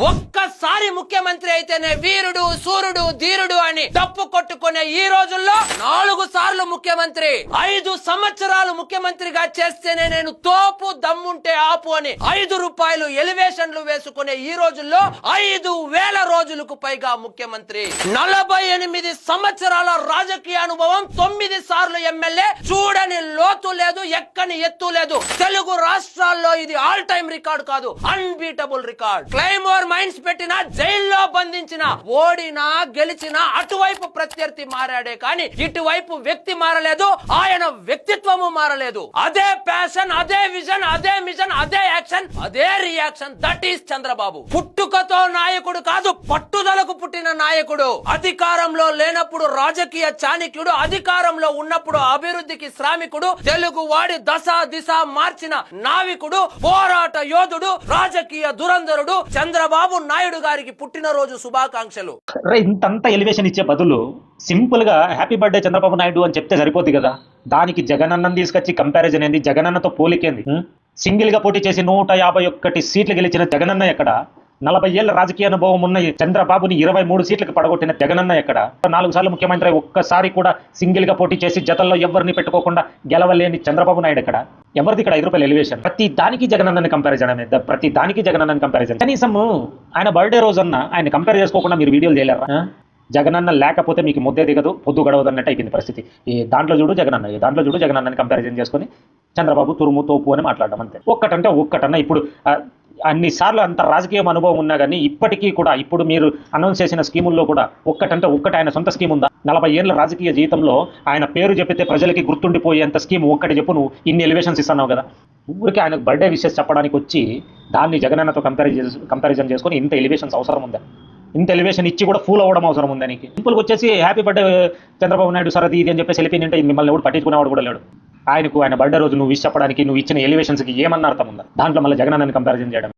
ఒక్కసారి ముఖ్యమంత్రి అయితేనే వీరుడు సూర్యుడు ధీరుడు అని డప్పు కొట్టుకునే ఈ రోజుల్లో 4 సార్లు ముఖ్యమంత్రి 5 సంవత్సరాలు ముఖ్యమంత్రిగా చేస్తేనే నేను తోపు దమ్ముంటే ఆపు అని 5 రూపాయలు ఎలివేషన్లు వేసుకునే ఈ రోజుల్లో 5,000 రోజులకు పైగా ముఖ్యమంత్రి 48 సంవత్సరాల రాజకీయ అనుభవం 9 సార్లు ఎమ్మెల్యే చూడని లోతు లేదు ఎక్కని ఎత్తు లేదు తెలుగు రాష్ట్రాల్లో ఇది ఆల్ టైమ్ రికార్డ్ కాదు అన్బీటబుల్ రికార్డ్ క్లైమోర్ మైండ్స్ పెట్టిన జైల్లో బంధించిన ఓడినా గెలిచినా అటువైపు ప్రత్యర్థి మారాడే కానీ ఇటువైపు వ్యక్తి మారలేదు ఆయన వ్యక్తిత్వము మారలేదు అదే ప్యాషన్ అదే విజన్ అదే మిషన్ అదే యాక్షన్ అదే రియాక్షన్ దట్ ఈస్ చంద్రబాబు పుట్టుకతో నాయకుడు కాదు పట్టుదలకు పుట్టిన నాయకుడు అధికారంలో లేనప్పుడు రాజకీయ చాణక్యుడు అధికారంలో ఉన్నప్పుడు అభివృద్ధికి శ్రామికుడు తెలుగు వాడి దశ దిశ మార్చిన నావికుడు పోరాట యోధుడు రాజకీయ దురంధరుడు చంద్రబాబు నాయుడు గారికి పుట్టినరోజు శుభాకాంక్షలు. ఇంతంత ఎలివేషన్ ఇచ్చే బదులు సింపుల్ గా హ్యాపీ బర్త్డే చంద్రబాబు నాయుడు అని చెప్తే సరిపోద్ది కదా. దానికి జగనన్నను తీసుకొచ్చి కంపారిజన్ ఏంది, జగనన్నతో పోలికేంది? సింగిల్ గా పోటీ చేసి 151 సీట్లు గెలిచిన జగనన్న ఎక్కడ? 40 ఏళ్ల రాజకీయ అనుభవం ఉన్న చంద్రబాబుని 23 సీట్లకు పడగొట్టిన జగనన్న ఎక్కడ? 4 సార్లు ముఖ్యమంత్రి ఒక్కసారి కూడా సింగిల్ గా పోటీ చేసి జతల్లో ఎవరిని పెట్టుకోకుండా గెలవలేని చంద్రబాబు నాయుడు ఎక్కడ? ఎవరిది ఇక్కడ 5 రూపాయల ఎలివేషన్? ప్రతి దానికి జగనన్నని కంపారిజన్ అనేది, ప్రతి దానికి జగనన్నని కంపారిజన్. కనీసం ఆయన బర్త్డే రోజన్నా ఆయన కంపేర్ చేసుకోకుండా మీరు వీడియోలు చేయలేరా? జగనన్న లేకపోతే మీకు ముద్దే దిగదు పొద్దు గడవదు అన్నట్టు అయిపోయింది పరిస్థితి. ఈ దాంట్లో చూడు జగనన్న, ఈ దాంట్లో చూడు జగనన్నని కంపారిజన్ చేసుకొని చంద్రబాబు తురుము తోపు అని మాట్లాడడం అంతే. ఒక్కటన్నా ఇప్పుడు అన్నిసార్లు అంత రాజకీయ అనుభవం ఉన్నా కానీ ఇప్పటికీ కూడా ఇప్పుడు మీరు అనౌన్స్ చేసిన స్కీముల్లో కూడా ఒక్కటి ఆయన సొంత స్కీమ్ ఉందా? 40 ఏళ్ల రాజకీయ జీవితంలో ఆయన పేరు చెప్పితే ప్రజలకి గుర్తుండిపోయేంత స్కీమ్ ఒక్కటి చెప్పు. నువ్వు ఇన్ని ఎలివేషన్స్ ఇస్తున్నావు కదా. ఊరికి ఆయనకు బర్త్డే విషెస్ చెప్పడానికి వచ్చి దాన్ని జగనన్నతో కంపారిజన్ చేసుకొని ఇంత ఎలివేషన్స్ అవసరం ఉందా? ఇంత ఎలివేషన్ ఇచ్చి కూడా ఫూల్ అవ్వడం అవసరం ఉందా నీకు? సింపుల్గా వచ్చేసి happy birthday Chandrababu Naidu sir అది ఇది అని చెప్పేసి వెళ్ళిపోయింది అంటే మిమ్మల్ని ఎవరు పట్టించుకునేవాడు కూడా లేడు. ఆయన బర్త్డే రోజు నువ్వు విష్ చెప్పడానికి నువ్వు ఇచ్చిన ఎలివేషన్స్కి ఏమన్నా అర్థం ఉందా? దాంట్లో మళ్ళీ జగనన్నని కంపారిజన్ చేయడం